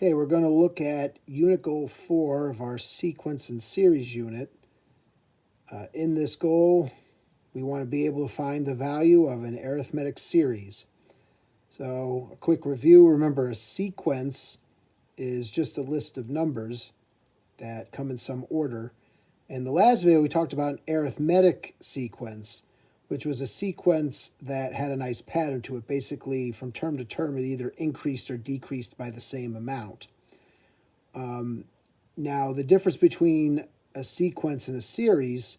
Okay, we're going to look at unit goal 4 of our sequence and series unit. In this goal, we want to be able to find the value of an arithmetic series. So a quick review, remember a sequence is just a list of numbers that come in some order. In the last video, we talked about an arithmetic sequence, which was a sequence that had a nice pattern to it. Basically, from term to term, it either increased or decreased by the same amount. Now, the difference between a sequence and a series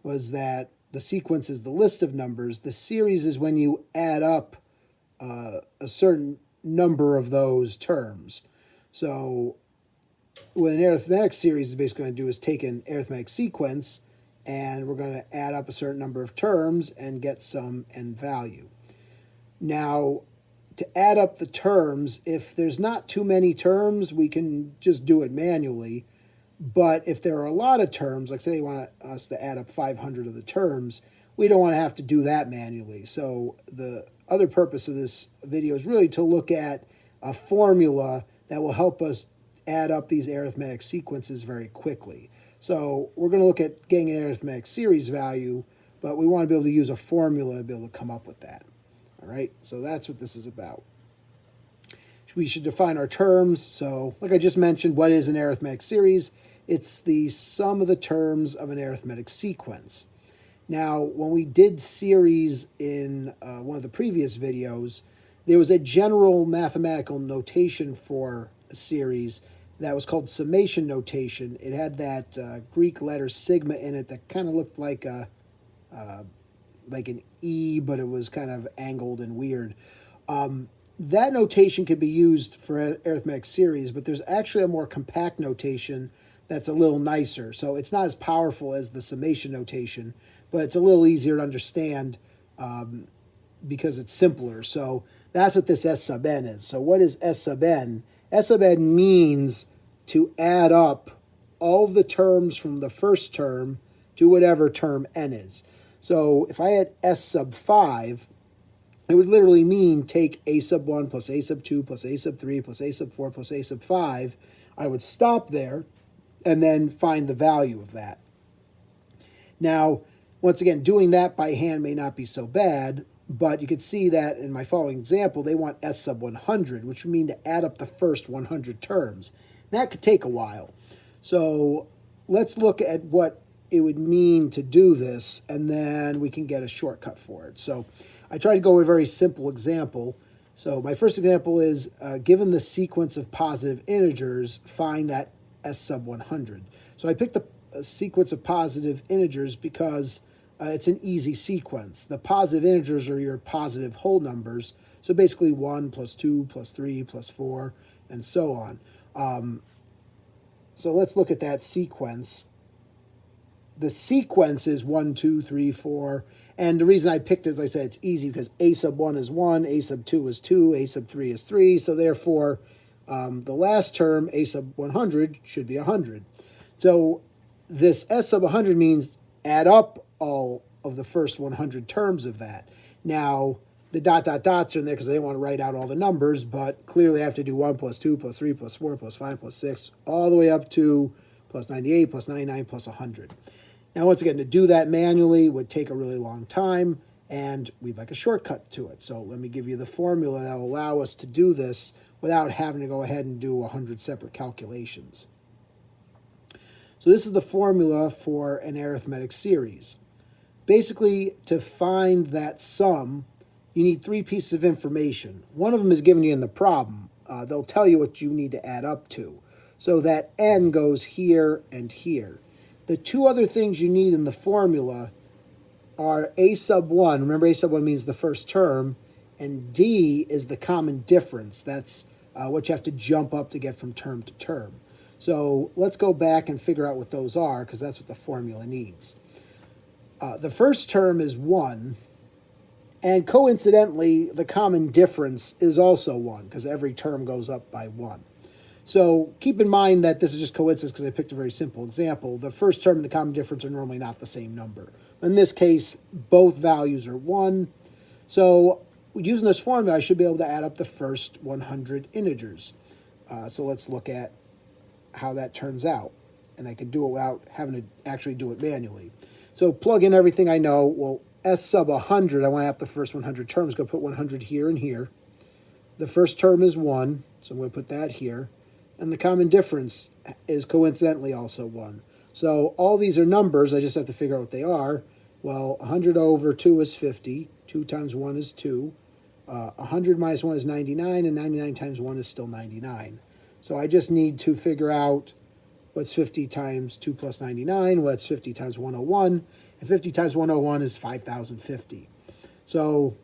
was that the sequence is the list of numbers. The series is when you add up a certain number of those terms. So what an arithmetic series is basically going to do is take an arithmetic sequence, and we're going to add up a certain number of terms and get some end value. Now, to add up the terms, if there's not too many terms, we can just do it manually. But if there are a lot of terms, like say they want us to add up 500 of the terms, we don't want to have to do that manually. So the other purpose of this video is really to look at a formula that will help us add up these arithmetic sequences very quickly. So we're going to look at getting an arithmetic series value, but we want to be able to use a formula to be able to come up with that. All right, so that's what this is about. We should define our terms. So like I just mentioned, what is an arithmetic series? It's the sum of the terms of an arithmetic sequence. Now, when we did series in one of the previous videos, there was a general mathematical notation for a series that was called summation notation. It had that Greek letter sigma in it that kind of looked like an E, but it was kind of angled and weird. That notation could be used for arithmetic series, but there's actually a more compact notation that's a little nicer. So it's not as powerful as the summation notation, but it's a little easier to understand because it's simpler. So that's what this S sub n is. So what is S sub n? S sub n means to add up all of the terms from the first term to whatever term n is. So if I had S sub 5, it would literally mean take a sub 1 plus a sub 2 plus a sub 3 plus a sub 4 plus a sub 5. I would stop there and then find the value of that. Now, once again, doing that by hand may not be so bad, but you can see that in my following example, they want S sub 100, which would mean to add up the first 100 terms. And that could take a while. So let's look at what it would mean to do this, and then we can get a shortcut for it. So I tried to go with a very simple example. So my first example is, given the sequence of positive integers, find that S sub 100. So I picked a sequence of positive integers because it's an easy sequence. The positive integers are your positive whole numbers. So basically 1 plus 2 plus 3 plus 4 and so on. So let's look at that sequence. The sequence is 1, 2, 3, 4. And the reason I picked it, as I said, it's easy because a sub 1 is 1, a sub 2 is 2, a sub 3 is 3. So therefore, the last term, a sub 100, should be 100. So this S sub 100 means add up all of the first 100 terms of that. Now, the dot, dot, dots are in there because I didn't want to write out all the numbers, but clearly I have to do 1 plus 2 plus 3 plus 4 plus 5 plus 6, all the way up to plus 98 plus 99 plus 100. Now, once again, to do that manually would take a really long time, and we'd like a shortcut to it. So let me give you the formula that will allow us to do this without having to go ahead and do 100 separate calculations. So this is the formula for an arithmetic series. Basically, to find that sum, you need 3 pieces of information. One of them is given you in the problem. They'll tell you what you need to add up to. So that n goes here and here. The 2 other things you need in the formula are a sub 1. Remember, a sub 1 means the first term. And d is the common difference. That's what you have to jump up to get from term to term. So let's go back and figure out what those are, because that's what the formula needs. The first term is 1. And coincidentally, the common difference is also 1, because every term goes up by 1. So keep in mind that this is just coincidence because I picked a very simple example. The first term and the common difference are normally not the same number. In this case, both values are 1. So using this formula, I should be able to add up the first 100 integers. So let's look at how that turns out. And I can do it without having to actually do it manually. So plug in everything I know. Well, S sub 100, I want to have the first 100 terms. Go put 100 here and here. The first term is 1, so I'm going to put that here. And the common difference is coincidentally also 1. So all these are numbers. I just have to figure out what they are. Well, 100 over 2 is 50. 2 times 1 is 2. 100 minus 1 is 99, and 99 times 1 is still 99. So I just need to figure out what's 50 times 2 plus 99, what's 50 times 101, and 50 times 101 is 5,050. So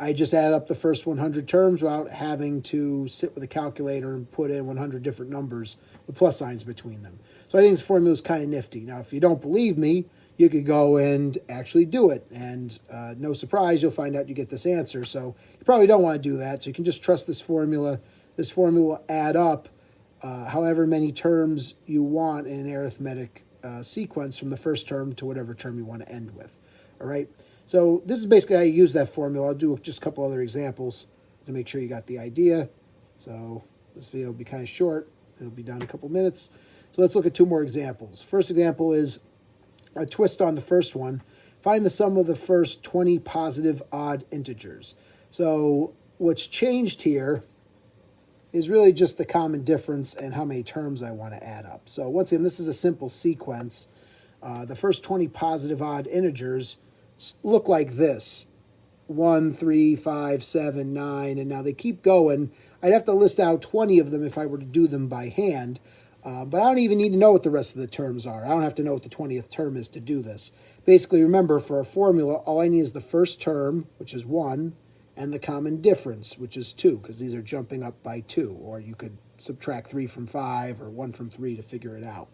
I just add up the first 100 terms without having to sit with a calculator and put in 100 different numbers with plus signs between them. So I think this formula is kind of nifty. Now, if you don't believe me, you could go and actually do it. And no surprise, you'll find out you get this answer. So you probably don't want to do that. So you can just trust this formula. This formula will add up however many terms you want in an arithmetic sequence from the first term to whatever term you want to end with. All right. So this is basically how you use that formula. I'll do just a couple other examples to make sure you got the idea. So this video will be kind of short. It'll be done in a couple minutes. So let's look at 2 more examples. First example is a twist on the first one. Find the sum of the first 20 positive odd integers. So what's changed here is really just the common difference and how many terms I want to add up. So once again, this is a simple sequence. The first 20 positive odd integers look like this: 1, 3, 5, 7, 9, and now they keep going. I'd have to list out 20 of them if I were to do them by hand, but I don't even need to know what the rest of the terms are. I don't have to know what the 20th term is to do this. Basically, remember, for a formula, all I need is the first term, which is 1, and the common difference, which is 2, because these are jumping up by 2, or you could subtract 3 from 5 or 1 from 3 to figure it out,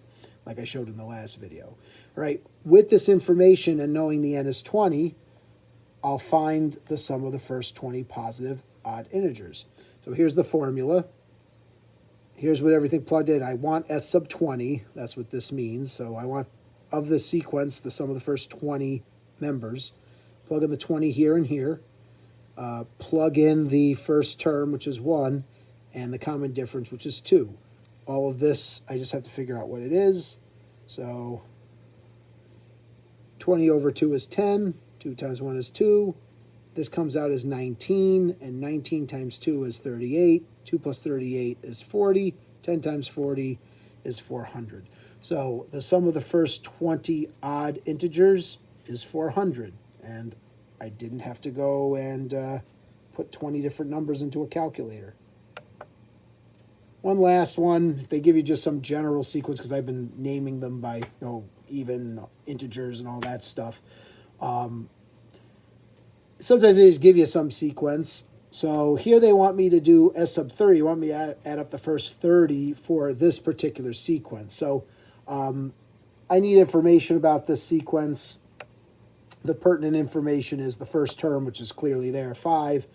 like I showed in the last video. All right, with this information and knowing the n is 20, I'll find the sum of the first 20 positive odd integers. So here's the formula. Here's what everything plugged in. I want S sub 20. That's what this means. So I want, of this sequence, the sum of the first 20 members. Plug in the 20 here and here. Plug in the first term, which is 1, and the common difference, which is 2. All of this, I just have to figure out what it is. So 20 over 2 is 10. 2 times 1 is 2. This comes out as 19, and 19 times 2 is 38. 2 plus 38 is 40. 10 times 40 is 400. So the sum of the first 20 odd integers is 400. And I didn't have to go and put 20 different numbers into a calculator. One last one. They give you just some general sequence because I've been naming them by even integers and all that stuff. Sometimes they just give you some sequence. So here they want me to do S sub 30. They want me to add up the first 30 for this particular sequence. So I need information about this sequence. The pertinent information is the first term, which is clearly there, 5,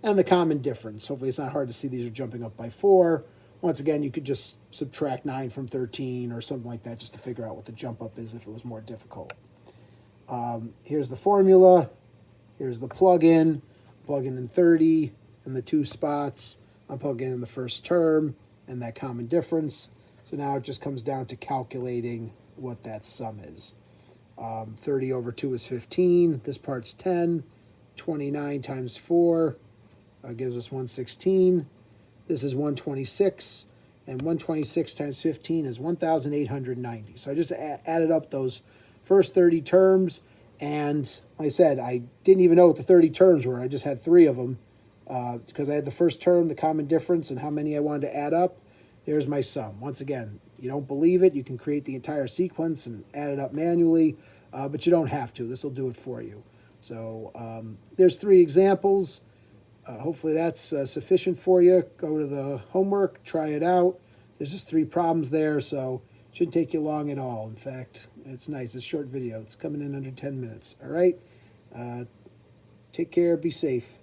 and the common difference. Hopefully it's not hard to see these are jumping up by 4. Once again, you could just subtract 9 from 13 or something like that just to figure out what the jump up is if it was more difficult. Here's the formula. Here's the plug-in. Plug-in in 30 in the 2 spots. I'm plugging in the first term and that common difference. So now it just comes down to calculating what that sum is. 30 over 2 is 15. This part's 10. 29 times 4 gives us 116. This is 126. And 126 times 15 is 1,890. So I just added up those first 30 terms. And like I said, I didn't even know what the 30 terms were. I just had 3 of them because I had the first term, the common difference, and how many I wanted to add up. There's my sum. Once again, you don't believe it, you can create the entire sequence and add it up manually, but you don't have to. This will do it for you. So there's 3 examples. Hopefully that's sufficient for you. Go to the homework, try it out. There's just 3 problems there, so it shouldn't take you long at all. In fact, it's nice. It's a short video. It's coming in under 10 minutes. All right? Take care. Be safe.